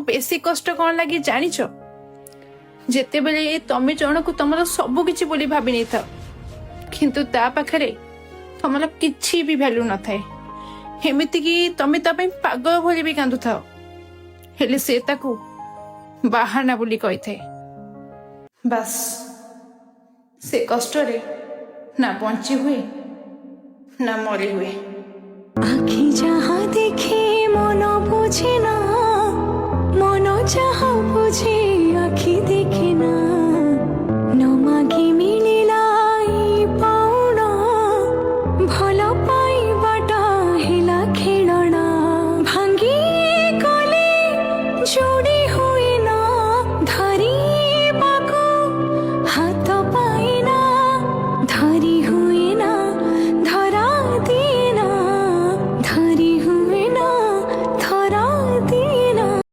बेसी कष्ट कौन लगे जानिच जेते बेले तमे जनकु तमर सब किछि बोली भाबी नै था किंतु ता पाखरे तमर किछि भी वैल्यू न थाए हेमिति कि तमे ता पई पागल भली भी कांदु थाओ हेले से ताकू बाहाना बोली कहि थे बस से कष्ट रे ना बंची हुए ना मरी हुए। आखि जहाँ देखे मन बुझे ना मन जहाँ बुझे आखि